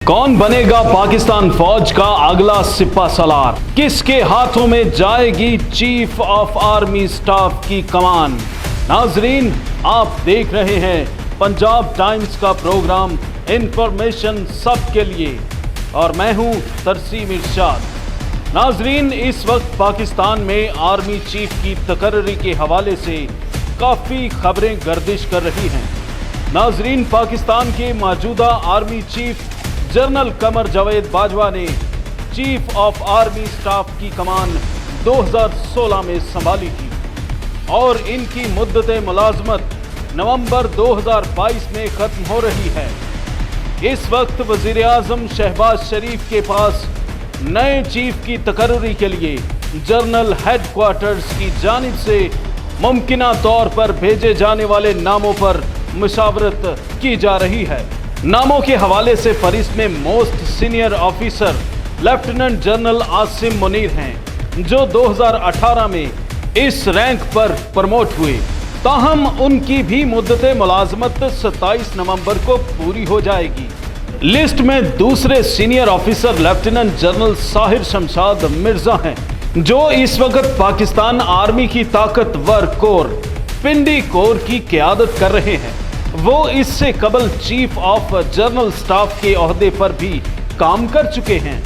कौन बनेगा पाकिस्तान फौज का अगला सिपा सलार? किसके हाथों में जाएगी चीफ ऑफ आर्मी स्टाफ की कमान? नाजरीन, आप देख रहे हैं पंजाब टाइम्स का प्रोग्राम इंफॉर्मेशन सबके लिए और मैं हूं तरसीम इरशाद। नाजरीन, इस वक्त पाकिस्तान में आर्मी चीफ की तकर्री के हवाले से काफ़ी खबरें गर्दिश कर रही हैं। नाजरीन, पाकिस्तान के मौजूदा army chief general Qamar Javed Bajwa ने चीफ ऑफ आर्मी स्टाफ की कमान 2016 में संभाली थी और इनकी मुद्दत मुलाजमत नवंबर 2022 में ख़त्म हो रही है। इस वक्त वज़ीर आज़म शहबाज शरीफ के पास नए चीफ की तकर्री के लिए जनरल हेडक्वार्टर्स की जानिब से मुमकिना तौर पर भेजे जाने वाले नामों पर मुशावरत की जा रही है। नामों के हवाले से फहरिस्त में most senior officer lieutenant general Asim Munir हैं, जो 2018 में इस रैंक पर प्रमोट हुए। ताहम उनकी भी मुद्दत मुलाजमत 27 नवंबर को पूरी हो जाएगी। लिस्ट में दूसरे senior officer lieutenant general Sahir Shamshad Mirza हैं, जो इस वक्त पाकिस्तान आर्मी की ताकतवर कोर पिंडी कोर की क़यादत कर रहे हैं। वो इससे कबल चीफ ऑफ जनरल स्टाफ के ओहदे पर भी काम कर चुके हैं।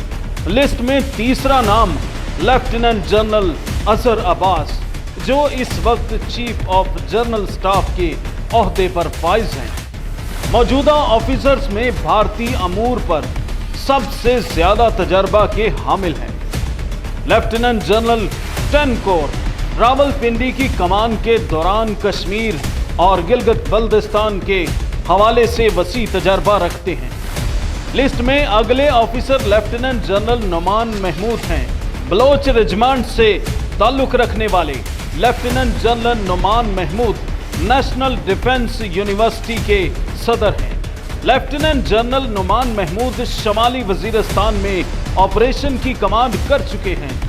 लिस्ट में तीसरा नाम लेफ्टिनेंट जनरल असर अब्बास, जो इस वक्त चीफ ऑफ जनरल स्टाफ के ओहदे पर फाइज हैं। मौजूदा ऑफिसर्स में भारतीय अमूर पर सबसे ज्यादा तजर्बा के हामिल हैं। लेफ्टिनेंट जनरल 10 कोर रावलपिंडी की कमान के दौरान कश्मीर और गिलगित बल्तिस्तान के हवाले से वसी तजर्बा रखते हैं। लिस्ट में अगले officer lieutenant general Numan Mahmood हैं। बलोच रेजिमेंट से ताल्लुक रखने वाले lieutenant general Numan Mahmood national defence university के सदर हैं। लेफ्टिनेंट जनरल नुमान महमूद शमाली वजीरिस्तान में ऑपरेशन की कमांड कर चुके हैं,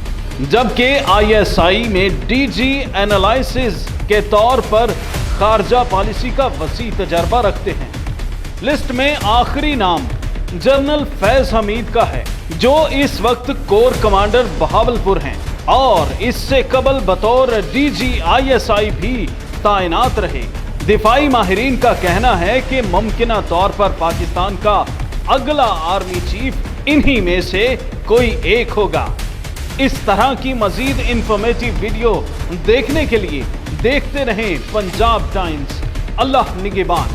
जबकि ISI में DG एनालिसिस के तौर पर खारजा पॉलिसी का वसी तजर्बा रखते हैं। लिस्ट में आखिरी नाम जनरल फैज हमीद का है, जो इस वक्त कोर कमांडर बहावलपुर हैं और इससे कबल बतौर DG ISI भी तैनात रहे। दिफाई माहिरीन का कहना है कि मुमकिना तौर पर पाकिस्तान का अगला आर्मी चीफ इन्हीं में से कोई एक होगा। इस तरह की मजीद इंफॉर्मेटिव वीडियो देखने के लिए देखते रहें पंजाब टाइम्स। अल्लाह निगहबान।